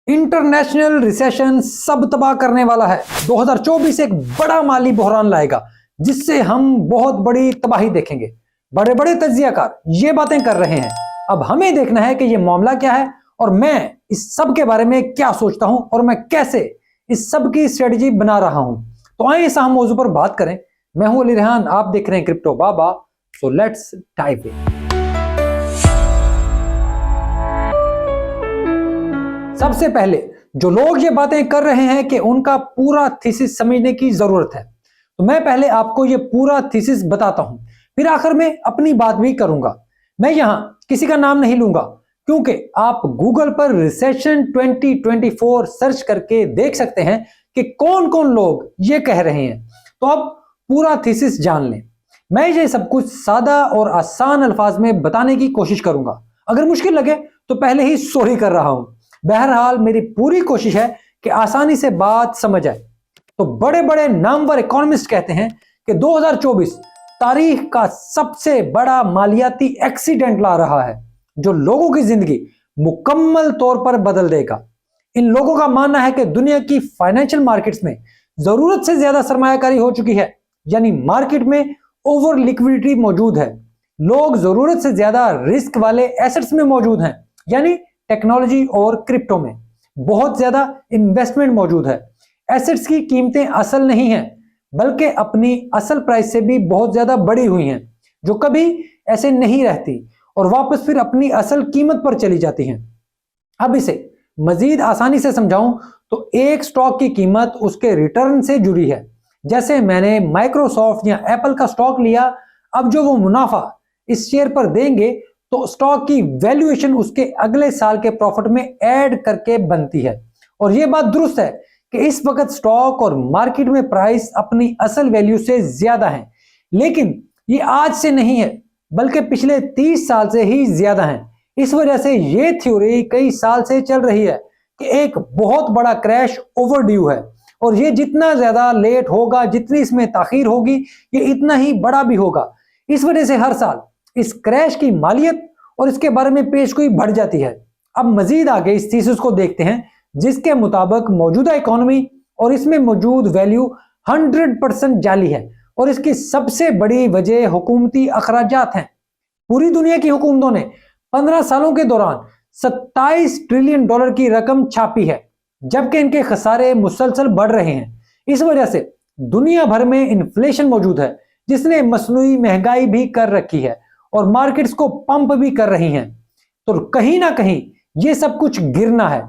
International recession सब तबाह करने वाला है। 2024 एक बड़ा माली बहरान लाएगा जिससे हम बहुत बड़ी तबाही देखेंगे। बड़े बड़े तज्जियाकार ये बातें कर रहे हैं। अब हमें देखना है कि ये मामला क्या है और मैं इस सब के बारे में क्या सोचता हूं और मैं कैसे इस सब की स्ट्रेटजी बना रहा हूं। तो आइए इस अहम मौजू पर बात करें। मैं हूं अली रेहान, आप देख रहे हैं crypto Baba. So let's dive in. सबसे पहले जो लोग ये बातें कर रहे हैं कि उनका पूरा थीसिस समझने की जरूरत है, तो मैं पहले आपको ये पूरा थीसिस बताता हूं, फिर आखिर में अपनी बात भी करूंगा। मैं यहां किसी का नाम नहीं लूंगा क्योंकि आप गूगल पर रिसेशन 2024 सर्च करके देख सकते हैं कि कौन कौन लोग ये कह रहे हैं। तो अब पूरा थीसिस जान लें। मैं ये सब कुछ सादा और आसान अल्फाज में बताने की कोशिश करूंगा। अगर मुश्किल लगे तो पहले ही सॉरी कर रहा हूं। बहरहाल मेरी पूरी कोशिश है कि आसानी से बात समझ आए। तो बड़े बड़े नामवर इकोनॉमिस्ट कहते हैं कि 2024 तारीख का सबसे बड़ा मालियाती एक्सीडेंट ला रहा है जो लोगों की जिंदगी मुकम्मल तौर पर बदल देगा। इन लोगों का मानना है कि दुनिया की फाइनेंशियल मार्केट्स में जरूरत से ज्यादा सरमायाकारी हो चुकी है, यानी मार्केट में ओवर लिक्विडिटी मौजूद है। लोग जरूरत से ज्यादा रिस्क वाले एसेट्स में मौजूद हैं, यानी टेक्नोलॉजी और क्रिप्टो में बहुत ज्यादा इन्वेस्टमेंट मौजूद है। एसेट्स की कीमतें असल नहीं हैं बल्कि अपनी असल प्राइस से भी बहुत ज्यादा बढ़ी हुई हैं, जो कभी ऐसे नहीं रहती और वापस फिर अपनी असल कीमत पर चली जाती हैं। अब इसे मजीद आसानी से समझाऊं तो एक स्टॉक की कीमत उसके रिटर्न से जुड़ी है। जैसे मैंने माइक्रोसॉफ्ट या एप्पल का स्टॉक लिया, अब जो वो मुनाफा इस शेयर पर देंगे तो स्टॉक की वैल्यूएशन उसके अगले साल के प्रॉफिट में ऐड करके बनती है। और यह बात दुरुस्त है कि इस वक्त स्टॉक और मार्केट में प्राइस अपनी असल वैल्यू से ज्यादा है, लेकिन ये आज से नहीं है बल्कि पिछले 30 साल से ही ज्यादा है। इस वजह से ये थ्योरी कई साल से चल रही है कि एक बहुत बड़ा क्रैश ओवरड्यू है और ये जितना ज्यादा लेट होगा, जितनी इसमें ताखीर होगी, ये इतना ही बड़ा भी होगा। इस वजह से हर साल इस क्रैश की मालियत और इसके बारे में पेशगोई बढ़ जाती है। अब मजीद आगे इस थीसिस को देखते हैं जिसके मुताबिक मौजूदा इकोनॉमी और इसमें मौजूद वैल्यू 100% जाली है और इसकी सबसे बड़ी वजह हुकूमती अखराजात हैं। पूरी दुनिया की हुकूमतों ने 15 सालों के दौरान 27 ट्रिलियन डॉलर की रकम छापी है, जबकि इनके खसारे मुसलसल बढ़ रहे हैं। इस वजह से दुनिया भर में इन्फ्लेशन मौजूद है जिसने मसनूई महंगाई भी कर रखी है और मार्केट्स को पंप भी कर रही हैं। तो कहीं ना कहीं ये सब कुछ गिरना है।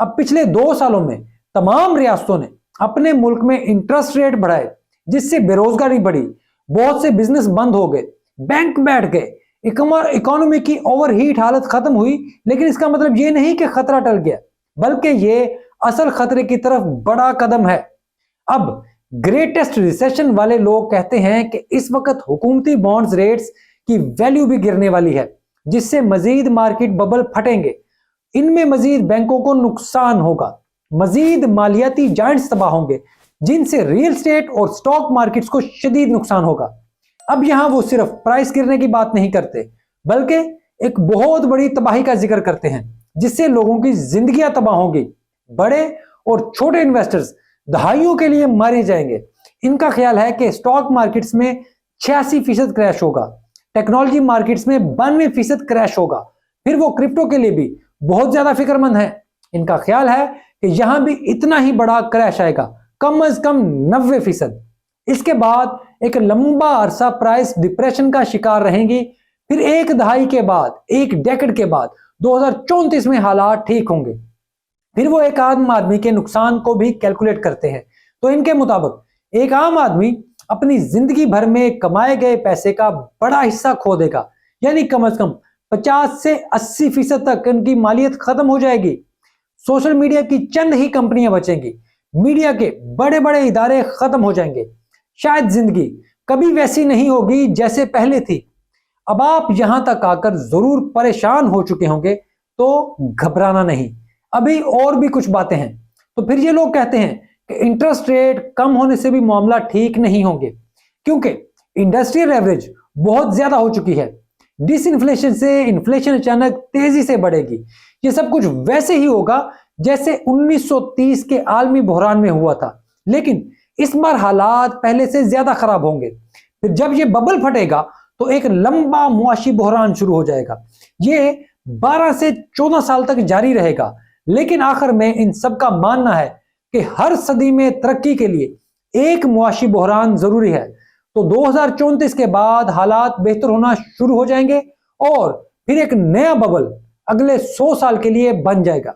अब पिछले 2 सालों में तमाम रियासतों ने अपने मुल्क में इंटरेस्ट रेट बढ़ाए जिससे बेरोजगारी बढ़ी, बहुत से बिजनेस बंद हो गए, बैंक बैठ गए, इकोनॉमी की ओवरहीट हालत खत्म हुई। लेकिन इसका मतलब ये नहीं कि खतरा टल गया, बल्कि ये असल खतरे की तरफ बड़ा कदम है। अब ग्रेटेस्ट रिसेशन वाले लोग कहते हैं कि इस वक्त हुकूमती बॉन्ड्स रेट्स की वैल्यू भी गिरने वाली है जिससे मजीद मार्केट बबल फटेंगे। इनमें मजीद बैंकों को नुकसान होगा, मजीद मालियाती जायंट्स तबाह होंगे जिनसे रियल स्टेट और स्टॉक मार्केट्स को शदीद नुकसान होगा। अब यहां वो सिर्फ प्राइस गिरने की बात नहीं करते बल्कि एक बहुत बड़ी तबाही का जिक्र करते हैं जिससे लोगों की जिंदगियां तबाह होंगी। बड़े और छोटे इन्वेस्टर्स दहाइयों के लिए मारे जाएंगे। इनका ख्याल है कि स्टॉक मार्केट्स में 86% क्रैश होगा, टेक्नोलॉजी मार्केट्स में 92% क्रैश होगा। फिर वो क्रिप्टो के लिए भी बहुत ज्यादा फिक्रमंद है। इनका ख्याल है कि यहां भी इतना ही बड़ा क्रैश आएगा, कम से कम 90%। इसके बाद एक लंबा अरसा प्राइस डिप्रेशन का शिकार रहेंगी। फिर एक दहाई के बाद, एक डेकेड के बाद 2034 में हालात ठीक होंगे। फिर वो एक आम आदमी के नुकसान को भी कैलकुलेट करते हैं। तो इनके मुताबिक एक आम आदमी अपनी जिंदगी भर में कमाए गए पैसे का बड़ा हिस्सा खो देगा, यानी कम से कम 50 से 80% तक इनकी मालियत खत्म हो जाएगी। सोशल मीडिया की चंद ही कंपनियां बचेंगी, मीडिया के बड़े बड़े इदारे खत्म हो जाएंगे। शायद जिंदगी कभी वैसी नहीं होगी जैसे पहले थी। अब आप यहां तक आकर जरूर परेशान हो चुके होंगे, तो घबराना नहीं, अभी और भी कुछ बातें हैं। तो फिर ये लोग कहते हैं कि इंटरेस्ट रेट कम होने से भी मामला ठीक नहीं होंगे क्योंकि इंडस्ट्रियल एवरेज बहुत ज्यादा हो चुकी है। डिसइंफ्लेशन से इन्फ्लेशन अचानक तेजी से बढ़ेगी। ये सब कुछ वैसे ही होगा जैसे 1930 के आलमी बहरान में हुआ था। लेकिन इस बार हालात पहले से ज्यादा खराब होंगे। फिर जब ये बबल फटेगा तो एक लंबा मुआशी बहरान शुरू हो जाएगा। ये 12 से 14 साल तक जारी रहेगा। लेकिन आखिर में इन सबका मानना है कि हर सदी में तरक्की के लिए एक मुआशी बहरान जरूरी है। तो 2034 के बाद हालात बेहतर होना शुरू हो जाएंगे और फिर एक नया बबल अगले 100 साल के लिए बन जाएगा।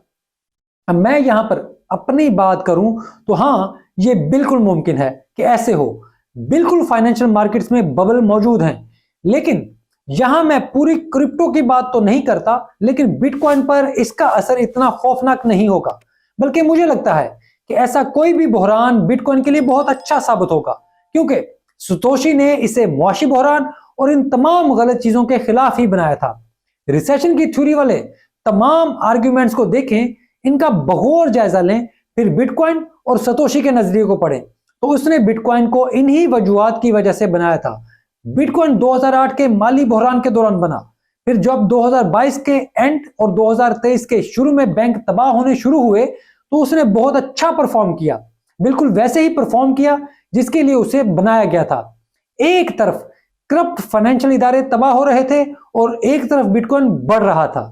अब मैं यहां पर अपनी बात करूं तो हाँ, ये बिल्कुल मुमकिन है कि ऐसे हो। बिल्कुल फाइनेंशियल मार्केट्स में बबल मौजूद हैं। लेकिन यहां मैं पूरी क्रिप्टो की बात तो नहीं करता, लेकिन बिटकॉइन पर इसका असर इतना खौफनाक नहीं होगा। बल्कि मुझे लगता है कि ऐसा कोई भी बहरान बिटकॉइन के लिए बहुत अच्छा साबित होगा, क्योंकि सतोशी ने इसे मुआशी बहरान और इन तमाम गलत चीजों के खिलाफ ही बनाया था। रिसेशन की थ्योरी वाले तमाम आर्ग्यूमेंट्स को देखें, इनका बगौर जायजा लें, फिर बिटकॉइन और सतोशी के नजरिए को पढ़ें, तो उसने बिटकॉइन को इन्हीं वजूहात की वजह से बनाया था। बिटकॉइन 2008 के माली बहरान के दौरान बना। फिर जब 2022 के एंड और 2023 के शुरू में बैंक तबाह होने शुरू हुए तो उसने बहुत अच्छा परफॉर्म किया, बिल्कुल वैसे ही परफॉर्म किया जिसके लिए उसे बनाया गया था। एक तरफ करप्ट फाइनेंशियल इदारे तबाह हो रहे थे और एक तरफ बिटकॉइन बढ़ रहा था।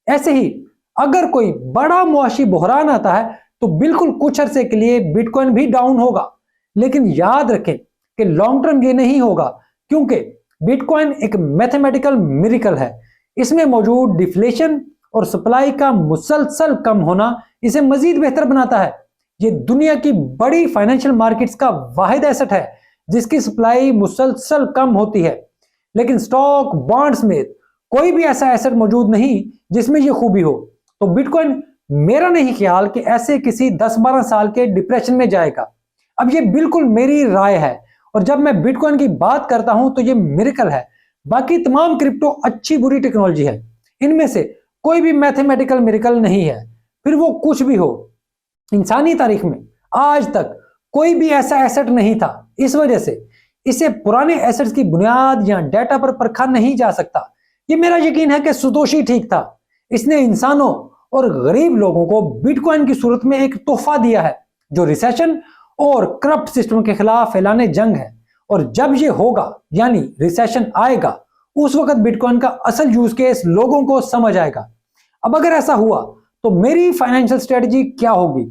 ऐसे ही अगर कोई बड़ा मुआशी बहरान आता है तो बिल्कुल कुछ अरसे के लिए बिटकॉइन भी डाउन होगा। लेकिन याद रखें कि लॉन्ग टर्म ये नहीं होगा, क्योंकि बिटकॉइन एक मैथमेटिकल मिरेकल है। इसमें मौजूद डिफ्लेशन और सप्लाई का मुसलसल कम होना इसे मजीद बेहतर बनाता है। ये दुनिया की बड़ी फाइनेंशियल मार्केट्स का वाहिद एसेट है जिसकी सप्लाई मुसलसल कम होती है। लेकिन स्टॉक बॉन्ड्स में कोई भी ऐसा एसेट मौजूद नहीं जिसमें ये खूबी हो। तो बिटकॉइन मेरा नहीं ख्याल कि ऐसे किसी 10-12 साल के डिप्रेशन में जाएगा। अब ये बिल्कुल मेरी राय है और जब मैं बिटकॉइन की बात करता हूं तो ये मिरेकल है। बाकी तमाम क्रिप्टो अच्छी बुरी टेक्नोलॉजी है, इनमें से कोई भी मैथमेटिकल मिरेकल नहीं है। फिर वो कुछ भी हो, इंसानी तारीख में आज तक कोई भी ऐसा एसेट नहीं था। इस वजह से इसे पुराने एसेट्स की बुनियाद या डेटा पर परखा नहीं जा सकता। ये मेरा यकीन है कि सतोशी ठीक था। इसने इंसानों और गरीब लोगों को बिटकॉइन की सूरत में एक तोहफा दिया है जो रिसेशन और करप्ट सिस्टम के खिलाफ फैलाने जंग है। और जब ये होगा यानी रिसेशन आएगा, उस वक्त बिटकॉइन का असल यूज केस लोगों को समझ आएगा। अब अगर ऐसा हुआ तो मेरी फाइनेंशियल स्ट्रेटजी क्या होगी?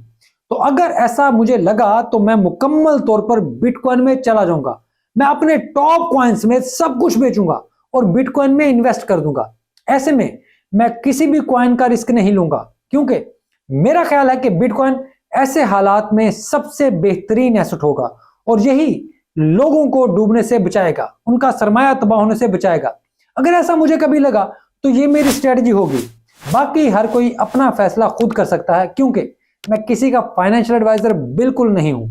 तो अगर ऐसा मुझे लगा तो मैं मुकम्मल तौर पर बिटकॉइन में चला जाऊंगा। मैं अपने टॉप कॉइन्स में सब कुछ बेचूंगा और बिटकॉइन में इन्वेस्ट कर दूंगा। ऐसे में मैं किसी भी कॉइन का रिस्क नहीं लूंगा, क्योंकि मेरा ख्याल है कि बिटकॉइन ऐसे हालात में सबसे बेहतरीन एसेट होगा और यही लोगों को डूबने से बचाएगा, उनका सरमाया तबाह होने से बचाएगा। अगर ऐसा मुझे कभी लगा तो ये मेरी स्ट्रेटजी होगी। बाकी हर कोई अपना फैसला खुद कर सकता है, क्योंकि मैं किसी का फाइनेंशियल एडवाइजर बिल्कुल नहीं हूं।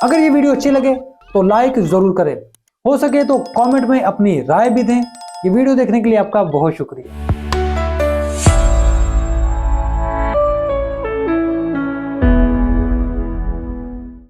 अगर ये वीडियो अच्छी लगे तो लाइक जरूर करें, हो सके तो कमेंट में अपनी राय भी दें। ये वीडियो देखने के लिए आपका बहुत शुक्रिया।